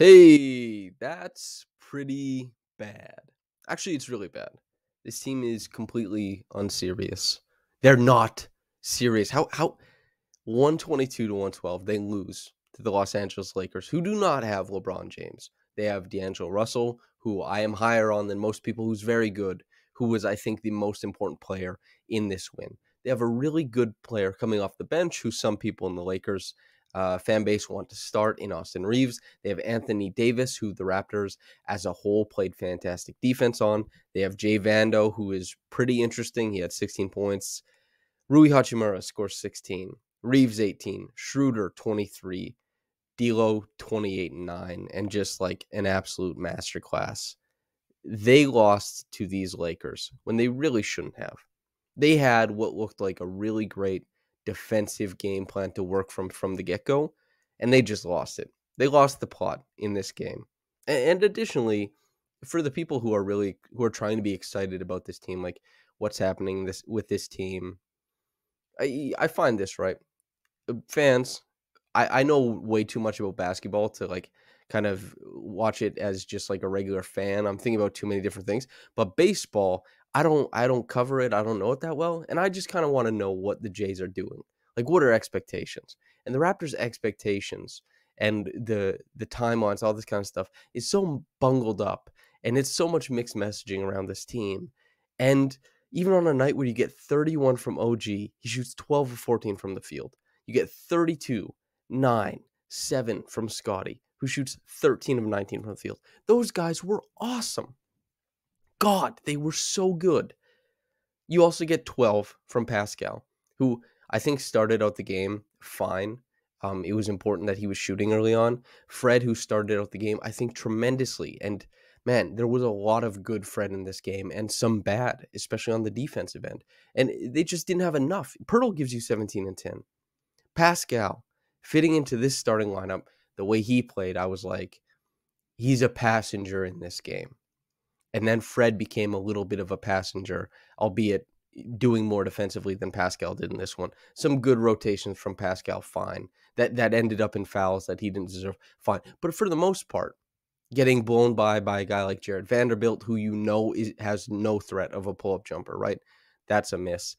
Hey, that's pretty bad. Actually, it's really bad. This team is completely unserious. They're not serious. How 122 to 112 they lose to the Los Angeles Lakers, who do not have LeBron James. They have D'Angelo Russell, who I am higher on than most people, who's very good, who was, I think, the most important player in this win. They have a really good player coming off the bench, who some people in the Lakers fan base want to start in Austin Reeves. They have Anthony Davis, who the Raptors as a whole played fantastic defense on. They have Jay Vando, who is pretty interesting. He had 16 points. Rui Hachimura scores 16. Reeves 18. Schroeder 23. D'Lo 28-9. And just like an absolute masterclass. They lost to these Lakers when they really shouldn't have. They had what looked like a really great defensive game plan to work from the get-go, and they just lost it. They lost the plot in this game. And additionally, for the people who are trying to be excited about this team, like what's happening with this team, I find this right. Fans, I know way too much about basketball to like kind of watch it as just like a regular fan. I'm thinking about too many different things. But baseball, I don't cover it. I don't know it that well. And I just kind of want to know what the Jays are doing. Like what are expectations? And the Raptors' expectations and the timelines, all this kind of stuff is so bungled up. And it's so much mixed messaging around this team. And even on a night where you get 31 from OG, he shoots 12 of 14 from the field. You get 32, 9, 7 from Scotty, who shoots 13 of 19 from the field. Those guys were awesome. God, they were so good. You also get 12 from Pascal, who I think started out the game fine. It was important that he was shooting early on. Fred, who started out the game, I think tremendously. And man, there was a lot of good Fred in this game and some bad, especially on the defensive end. And they just didn't have enough. Pirtle gives you 17 and 10. Pascal, fitting into this starting lineup, the way he played, I was like, he's a passenger in this game. And then Fred became a little bit of a passenger, albeit doing more defensively than Pascal did in this one. Some good rotations from Pascal, fine. That ended up in fouls that he didn't deserve, fine. But for the most part, getting blown by a guy like Jared Vanderbilt, who has no threat of a pull-up jumper, right? That's a miss.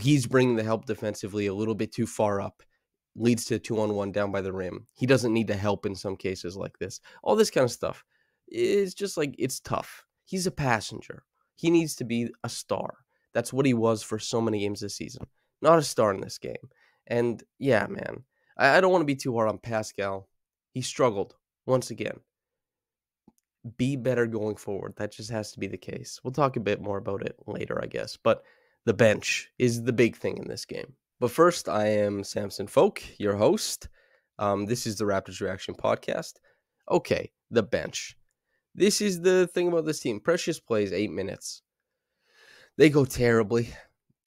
He's bringing the help defensively a little bit too far up, leads to 2-on-1 down by the rim. He doesn't need the help in some cases like this. All this kind of stuff is just like, it's tough. He's a passenger. He needs to be a star. That's what he was for so many games this season. Not a star in this game. And yeah, man, I don't want to be too hard on Pascal. He struggled once again. Be better going forward. That just has to be the case. We'll talk a bit more about it later, I guess. But the bench is the big thing in this game. But first, I am Samson Folk, your host. This is the Raptors Reaction Podcast. Okay, the bench. This is the thing about this team. Precious plays 8 minutes. They go terribly.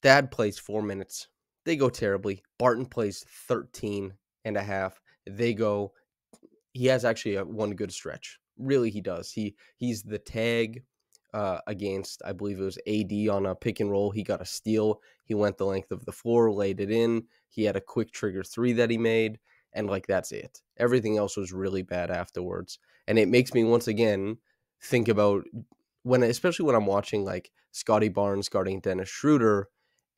Dad plays 4 minutes. They go terribly. Barton plays 13 and a half. He has actually one good stretch. Really, he does. He's the tag against, I believe it was AD on a pick and roll. He got a steal. He went the length of the floor, laid it in. He had a quick trigger 3 that he made, and like that's it. Everything else was really bad afterwards. And it makes me once again think about especially when I'm watching like Scotty Barnes guarding Dennis Schroeder,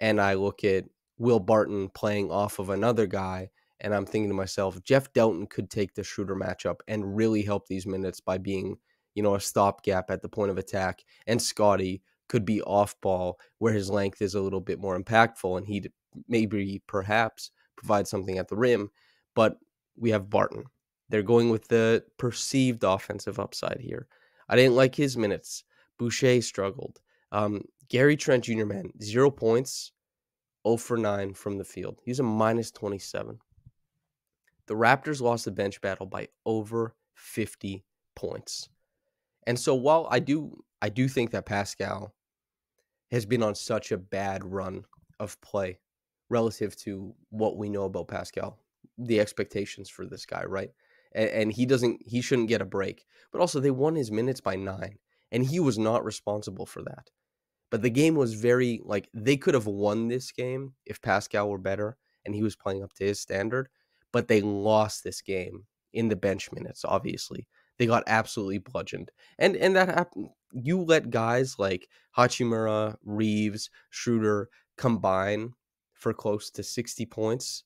and I look at Will Barton playing off of another guy, and I'm thinking to myself, Jeff Delton could take the Schroeder matchup and really help these minutes by being, a stopgap at the point of attack. And Scotty could be off ball where his length is a little bit more impactful and he'd perhaps provide something at the rim. But we have Barton. They're going with the perceived offensive upside here. I didn't like his minutes. Boucher struggled. Gary Trent Jr., man, 0 points, 0 for 9 from the field. He's a minus 27. The Raptors lost the bench battle by over 50 points. And so while I do think that Pascal has been on such a bad run of play relative to what we know about Pascal, the expectations for this guy, right? And he shouldn't get a break. But also they won his minutes by 9, and he was not responsible for that. But the game was they could have won this game if Pascal were better and he was playing up to his standard, but they lost this game in the bench minutes, obviously. They got absolutely bludgeoned. And that happened. You let guys like Hachimura, Reeves, Schroeder combine for close to 60 points,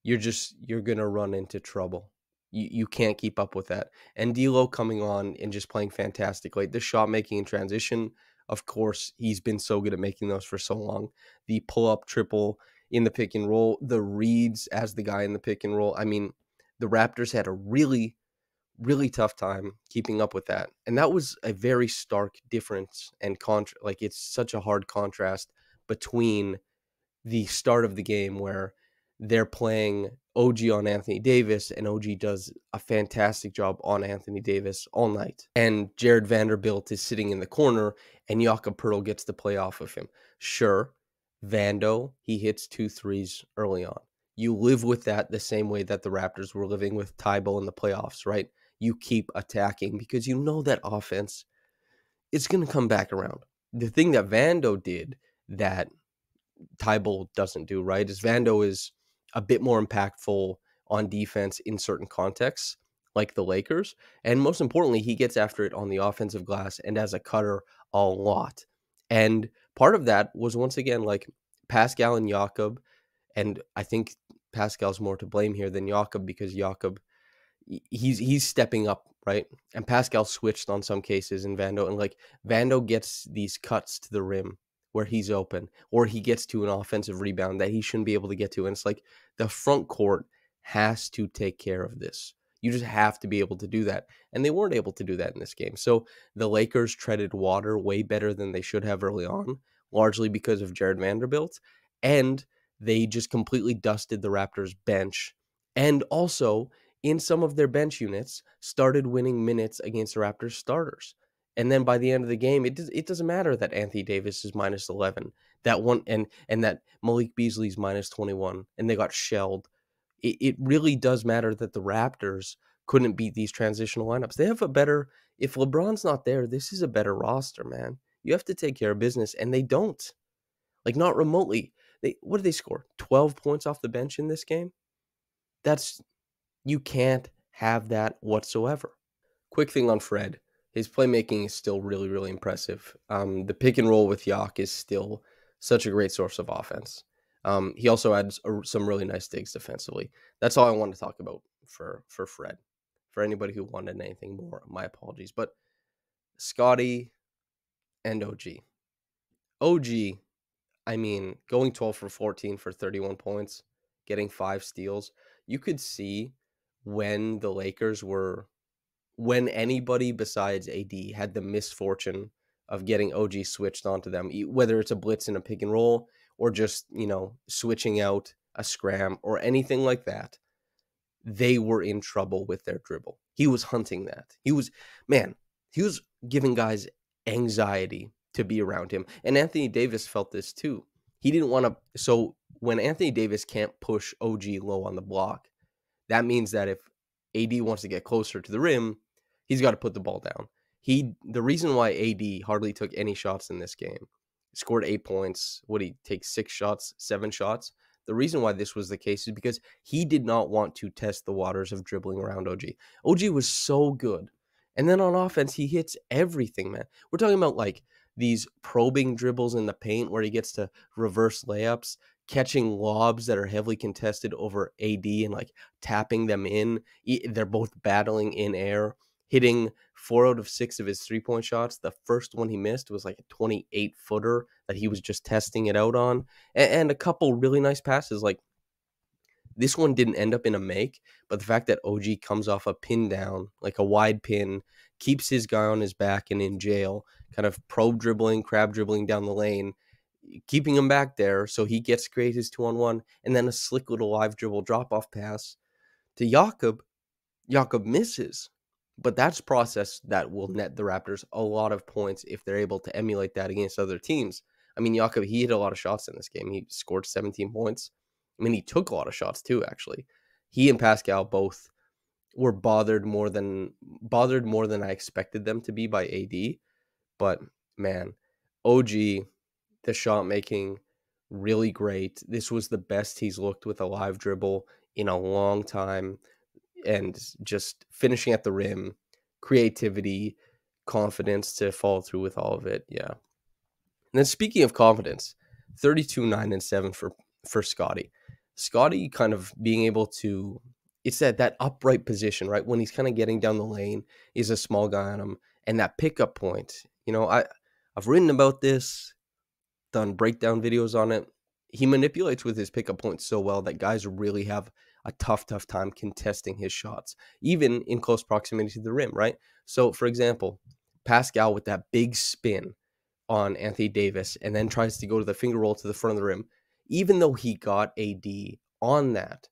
you're gonna run into trouble. You can't keep up with that. And D'Lo coming on and just playing fantastic. Like the shot making in transition, of course, he's been so good at making those for so long. The pull up triple in the pick and roll, the reads as the guy in the pick and roll. I mean, the Raptors had a really, really tough time keeping up with that. And that was a very stark difference and like it's such a hard contrast between the start of the game where they're playing OG on Anthony Davis, and OG does a fantastic job on Anthony Davis all night. And Jared Vanderbilt is sitting in the corner, and Jakob Poeltl gets to play off of him. Sure, Vando, he hits 2 threes early on. You live with that the same way that the Raptors were living with Tybalt in the playoffs, right? You keep attacking because you know that offense is going to come back around. The thing that Vando did that Tybalt doesn't do, right, is Vando is a bit more impactful on defense in certain contexts, like the Lakers. And most importantly, he gets after it on the offensive glass and as a cutter a lot. And part of that was, once again, like Pascal and Jakob. And I think Pascal's more to blame here than Jakob, because Jakob, he's stepping up, right? And Pascal switched on some cases in Vando, and like Vando gets these cuts to the rim where he's open, or he gets to an offensive rebound that he shouldn't be able to get to. And it's like the front court has to take care of this. You just have to be able to do that. And they weren't able to do that in this game. So the Lakers treaded water way better than they should have early on, largely because of Jared Vanderbilt. And they just completely dusted the Raptors bench. And also, in some of their bench units, started winning minutes against the Raptors starters. And then by the end of the game, it doesn't matter that Anthony Davis is minus 11, that one, and that Malik Beasley's minus 21, and they got shelled. It really does matter that the Raptors couldn't beat these transitional lineups. They have a better, if LeBron's not there, this is a better roster, man. You have to take care of business, and they don't. Like, not remotely. What did they score? 12 points off the bench in this game? You can't have that whatsoever. Quick thing on Fred. His playmaking is still really, really impressive. The pick and roll with Yak is still such a great source of offense. He also adds some really nice digs defensively. That's all I want to talk about for Fred. For anybody who wanted anything more, my apologies. But Scotty and OG. OG, I mean, going 12 for 14 for 31 points, getting 5 steals. You could see when the Lakers were, when anybody besides AD had the misfortune of getting OG switched onto them, whether it's a blitz and a pick and roll, or just, switching out a scram or anything like that, they were in trouble with their dribble. He was hunting that. He was giving guys anxiety to be around him. And Anthony Davis felt this too. He didn't want to. So when Anthony Davis can't push OG low on the block, that means that if AD wants to get closer to the rim, he's got to put the ball down. The reason why AD hardly took any shots in this game, scored 8 points. Would he take 6 shots, 7 shots? The reason why this was the case is because he did not want to test the waters of dribbling around OG. OG was so good. And then on offense, he hits everything, man. We're talking about like these probing dribbles in the paint where he gets to reverse layups, catching lobs that are heavily contested over AD and like tapping them in. They're both battling in air, hitting 4 out of 6 of his 3-point shots. The first one he missed was like a 28-footer that he was just testing it out on. And a couple really nice passes. Like this one didn't end up in a make, but the fact that OG comes off a pin down, like a wide pin, keeps his guy on his back and in jail, kind of probe dribbling, crab dribbling down the lane, keeping him back there so he gets to create his 2-on-1, and then a slick little live dribble drop-off pass to Jakob. Jakob misses, but that's process that will net the Raptors a lot of points if they're able to emulate that against other teams. I mean, Jakob, he hit a lot of shots in this game. He scored 17 points. I mean, he took a lot of shots too, actually. He and Pascal both were bothered more than I expected them to be by AD. But man, OG, the shot making, really great. This was the best he's looked with a live dribble in a long time. and just finishing at the rim, creativity, confidence to follow through with all of it. Yeah. And then speaking of confidence, 32, 9, and 7 for Scotty. Scotty kind of being able to, it's that upright position, right? When he's kind of getting down the lane, he's a small guy on him. And that pickup point, I've written about this, done breakdown videos on it. He manipulates with his pickup points so well that guys really have a tough time contesting his shots, even in close proximity to the rim, right? So, for example, Pascal with that big spin on Anthony Davis and then tries to go to the finger roll to the front of the rim. Even though he got AD on that,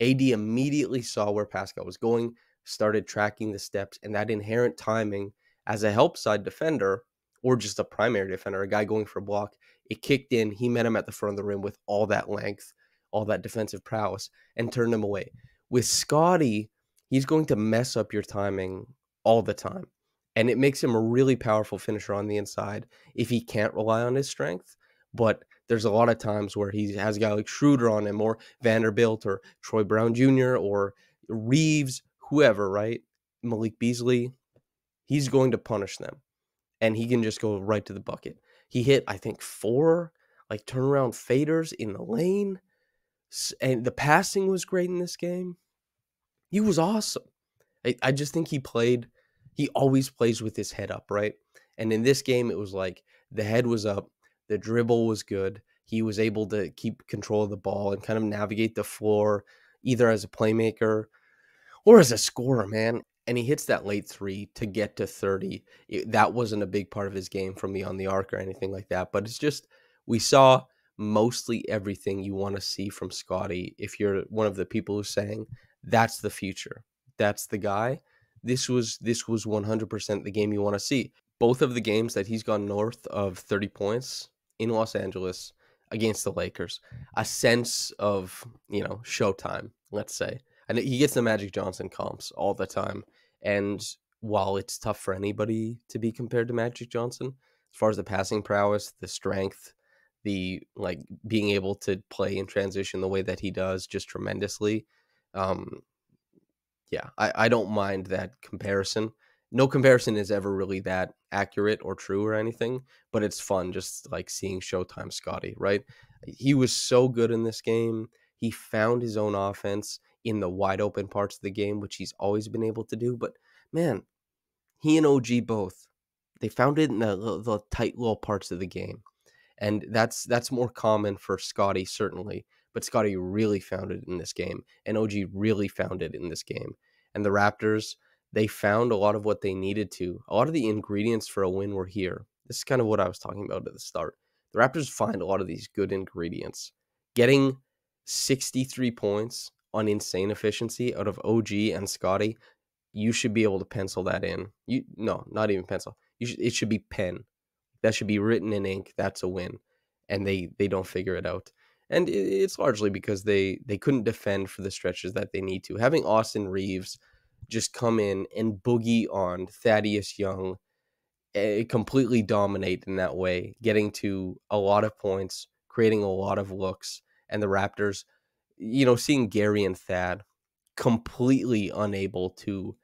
AD immediately saw where Pascal was going, started tracking the steps, and that inherent timing as a help side defender or just a primary defender, a guy going for a block, it kicked in. He met him at the front of the rim with all that length, all that defensive prowess, and turned him away. With Scotty, he's going to mess up your timing all the time. And it makes him a really powerful finisher on the inside if he can't rely on his strength. But there's a lot of times where he has a guy like Schroeder on him or Vanderbilt or Troy Brown Jr. or Reeves, whoever, right? Malik Beasley. He's going to punish them. And he can just go right to the bucket. He hit, I think, 4 like turnaround faders in the lane. And the passing was great in this game. He was awesome. I just think he always plays with his head up, right? And in this game, it was like the head was up, the dribble was good. He was able to keep control of the ball and kind of navigate the floor, either as a playmaker or as a scorer, man. And he hits that late 3 to get to 30. That wasn't a big part of his game from beyond the arc or anything like that. But it's just, we saw mostly everything you want to see from Scotty. If you're one of the people who's saying, that's the future, that's the guy. This was 100% the game you want to see. Both of the games that he's gone north of 30 points in Los Angeles against the Lakers, a sense of, showtime, let's say. And he gets the Magic Johnson comps all the time. And while it's tough for anybody to be compared to Magic Johnson, as far as the passing prowess, the strength, the being able to play in transition the way that he does just tremendously, I don't mind that comparison. No comparison is ever really that accurate or true or anything, but it's fun just seeing Showtime Scotty, right? He was so good in this game. He found his own offense in the wide open parts of the game, which he's always been able to do. But man, he and OG both, they found it in the tight little parts of the game. And that's more common for Scotty, certainly. But Scotty really found it in this game. And OG really found it in this game. And the Raptors, they found a lot of what they needed to. A lot of the ingredients for a win were here. This is kind of what I was talking about at the start. The Raptors find a lot of these good ingredients. Getting 63 points on insane efficiency out of OG and Scotty, you should be able to pencil that in. No, not even pencil. It should be pen. That should be written in ink. That's a win. And they don't figure it out. And it's largely because they couldn't defend for the stretches that they need to. Having Austin Reeves just come in and boogie on Thaddeus Young, completely dominate in that way, getting to a lot of points, creating a lot of looks. And the Raptors, seeing Gary and Thad completely unable to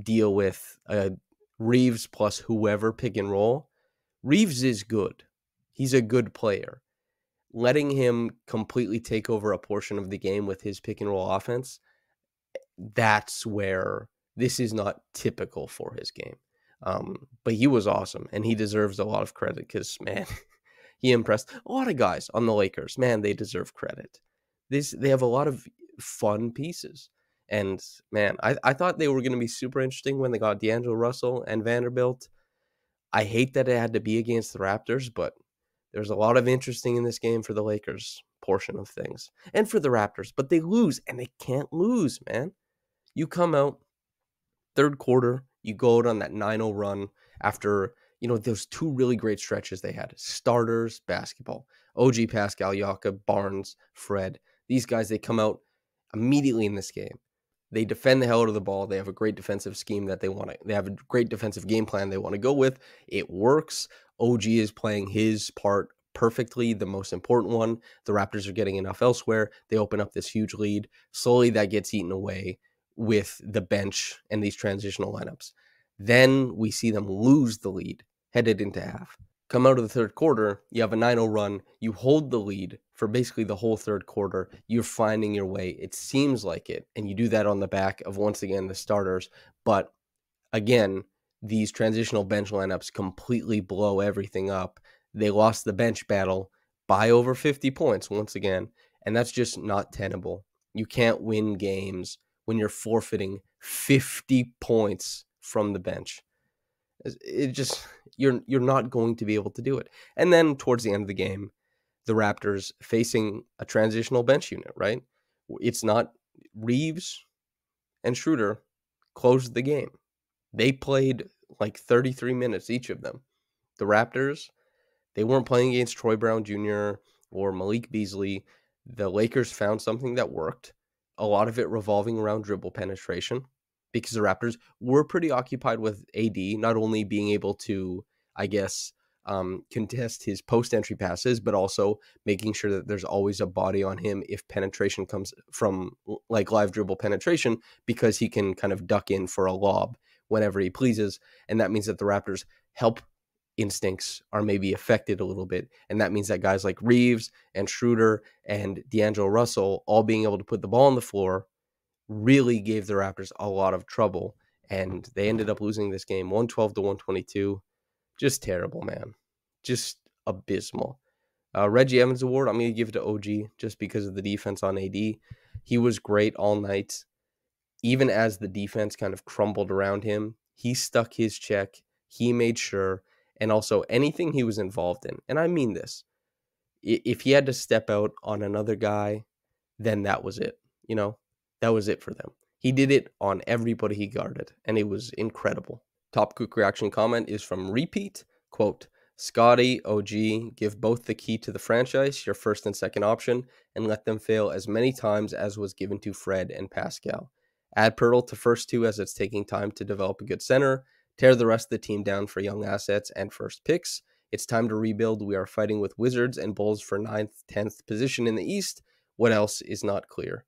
deal with Reeves plus whoever pick and roll. Reeves is good. He's a good player. Letting him completely take over a portion of the game with his pick and roll offense, that's where this is not typical for his game. But he was awesome, and he deserves a lot of credit because, man, he impressed a lot of guys on the Lakers. Man, they deserve credit. They have a lot of fun pieces. And, man, I thought they were going to be super interesting when they got D'Angelo Russell and Vanderbilt. I hate that it had to be against the Raptors, but there's a lot of interesting in this game for the Lakers portion of things and for the Raptors, but they lose, and they can't lose, man. You come out third quarter, you go out on that 9-0 run after, those 2 really great stretches they had. Starters basketball. OG, Pascal, Jakob, Barnes, Fred. These guys, they come out immediately in this game. They defend the hell out of the ball. They have a great defensive scheme that they have a great defensive game plan they want to go with. It works. OG is playing his part perfectly, the most important one. The Raptors are getting enough elsewhere. They open up this huge lead. Slowly that gets eaten away. with the bench and these transitional lineups. Then we see them lose the lead headed into half. Come out of the third quarter, you have a 9-0 run, you hold the lead for basically the whole third quarter, you're finding your way, it seems like it, and you do that on the back of, once again, the starters. But again, these transitional bench lineups completely blow everything up. They lost the bench battle by over 50 points once again, and that's just not tenable. You can't win games when you're forfeiting 50 points from the bench. It just, you're not going to be able to do it. And then towards the end of the game, the Raptors facing a transitional bench unit, right? It's not Reeves and Schroeder closed the game. They played like 33 minutes, each of them. The Raptors, they weren't playing against Troy Brown Jr. or Malik Beasley. The Lakers found something that worked, a lot of it revolving around dribble penetration, because the Raptors were pretty occupied with AD, not only being able to, I guess, contest his post-entry passes, but also making sure that there's always a body on him if penetration comes from like live dribble penetration, because he can kind of duck in for a lob whenever he pleases. And that means that the Raptors' help instincts are maybe affected a little bit. And that means that guys like Reeves and Schroeder and D'Angelo Russell all being able to put the ball on the floor really gave the Raptors a lot of trouble. And they ended up losing this game 112 to 122. Just terrible, man. Just abysmal. Reggie Evans Award, I'm going to give it to OG just because of the defense on AD. He was great all night. Even as the defense kind of crumbled around him, he stuck his check. He made sure. And also anything he was involved in, and I mean this, if he had to step out on another guy, then that was it. You know, that was it for them. He did it on everybody he guarded, and it was incredible. Top quick reaction comment is from Repeat. Quote, Scotty, OG, give both the key to the franchise, your first and second option, and let them fail as many times as was given to Fred and Pascal. Add Pirtle to first two as it's taking time to develop a good center. Tear the rest of the team down for young assets and first picks. It's time to rebuild. We are fighting with Wizards and Bulls for 9th, 10th position in the East. What else is not clear?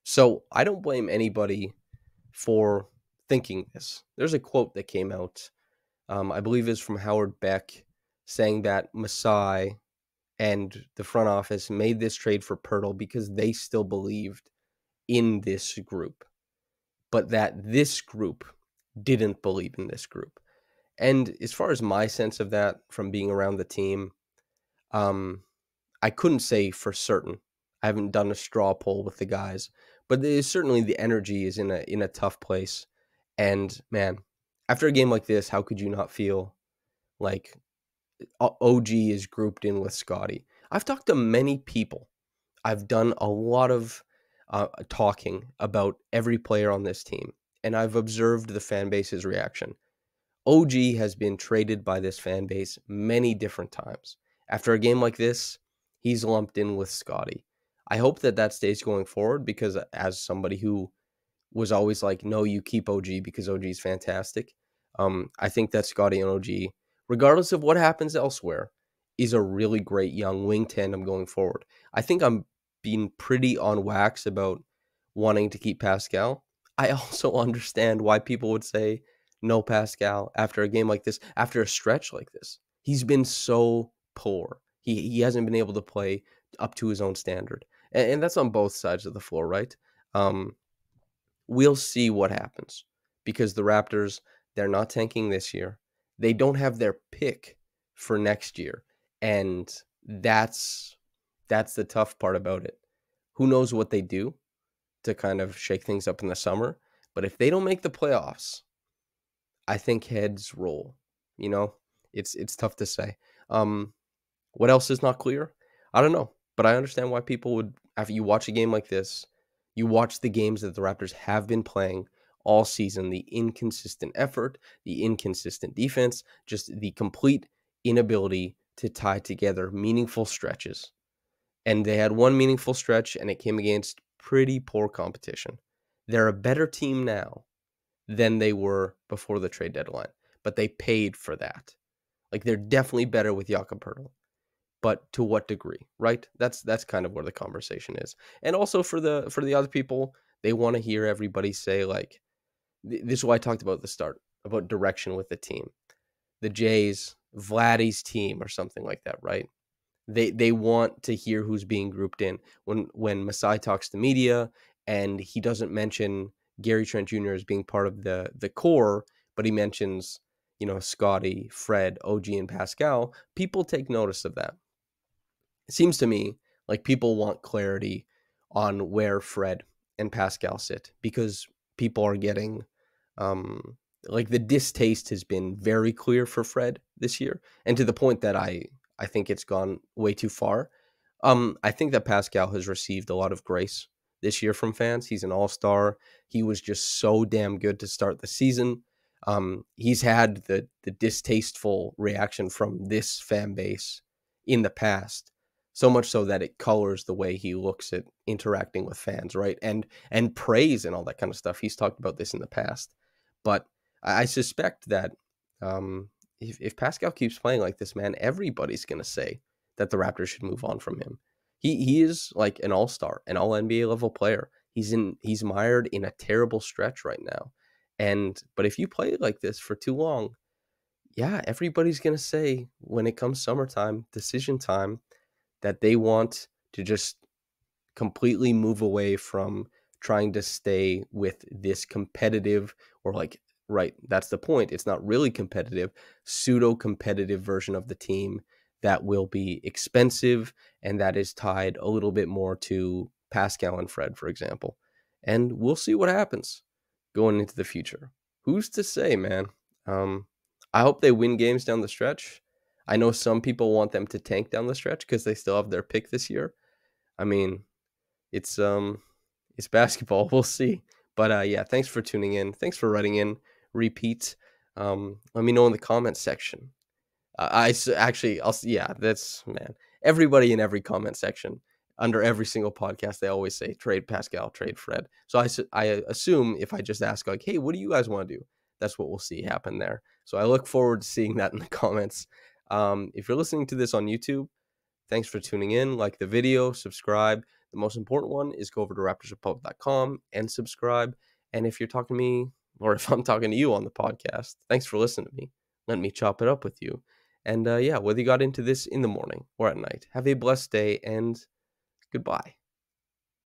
So I don't blame anybody for thinking this. There's a quote that came out, I believe is from Howard Beck, saying that Masai and the front office made this trade for Pirtle because they still believed in this group, but that this group didn't believe in this group. And as far as my sense of that from being around the team, I couldn't say for certain. I haven't done a straw poll with the guys, but certainly the energy is in a tough place. And man, after a game like this, how could you not feel like OG is grouped in with Scotty? I've talked to many people. I've done a lot of talking about every player on this team, and I've observed the fan base's reaction. OG has been traded by this fan base many different times. After a game like this, he's lumped in with Scotty. I hope that stays going forward, because as somebody who was always like, no, you keep OG because OG is fantastic, I think that Scotty and OG, regardless of what happens elsewhere, is a really great young wing tandem going forward. I think I'm being pretty on wax about wanting to keep Pascal. I also understand why people would say no Pascal after a game like this, after a stretch like this. He's been so poor. He hasn't been able to play up to his own standard. And that's on both sides of the floor, right? We'll see what happens, because the Raptors, they're not tanking this year. They don't have their pick for next year. And that's the tough part about it. Who knows what they do to kind of shake things up in the summer. But if they don't make the playoffs, I think heads roll. You know, it's tough to say. What else is not clear? I don't know. But I understand why people would, after you watch a game like this, you watch the games that the Raptors have been playing all season, the inconsistent effort, the inconsistent defense, just the complete inability to tie together meaningful stretches. And they had one meaningful stretch, and it came against pretty poor competition. They're a better team now than they were before the trade deadline, but they paid for that. Like, they're definitely better with Jakob Poeltl, but to what degree, right? That's kind of where the conversation is. And also for the other people They want to hear everybody say, like, this is what I talked about at the start, about direction with the team. The Jays, Vladdy's team or something like that, right? They want to hear who's being grouped in. When Masai talks to media and he doesn't mention Gary Trent Jr. as being part of the core, but he mentions, Scotty, Fred, OG, and Pascal, people take notice of that. It seems to me like people want clarity on where Fred and Pascal sit, because people are getting like, the distaste has been very clear for Fred this year, and to the point that I think it's gone way too far. I think that Pascal has received a lot of grace this year from fans. He's an all-star. He was just so damn good to start the season. He's had the distasteful reaction from this fan base in the past, so much so that it colors the way he looks at interacting with fans, right? And praise and all that kind of stuff. He's talked about this in the past, but I suspect that if Pascal keeps playing like this, man, everybody's gonna say that the Raptors should move on from him. He is like an all-star, an all NBA level player. He's mired in a terrible stretch right now. But if you play like this for too long, yeah, everybody's gonna say when it comes summertime, decision time, that they want to just completely move away from trying to stay with this competitive, or, like, right, that's the point. It's not really competitive, pseudo competitive version of the team that will be expensive and that is tied a little bit more to Pascal and Fred, for example. And we'll see what happens going into the future. Who's to say, man? I hope they win games down the stretch. I know some people want them to tank down the stretch because they still have their pick this year. I mean, it's basketball. We'll see. But yeah, thanks for tuning in. Thanks for writing in. Repeat. Let me know in the comments section. Yeah, that's, man. Everybody in every comment section under every single podcast, they always say trade Pascal, trade Fred. So I assume if I just ask, like, hey, what do you guys want to do? That's what we'll see happen there. So I look forward to seeing that in the comments. If you're listening to this on YouTube, thanks for tuning in. Like the video, subscribe. The most important one is go over to raptorsrepublic.com and subscribe. And if you're talking to me, or if I'm talking to you on the podcast, thanks for listening to me. Let me chop it up with you. And yeah, whether you got into this in the morning or at night, have a blessed day and goodbye.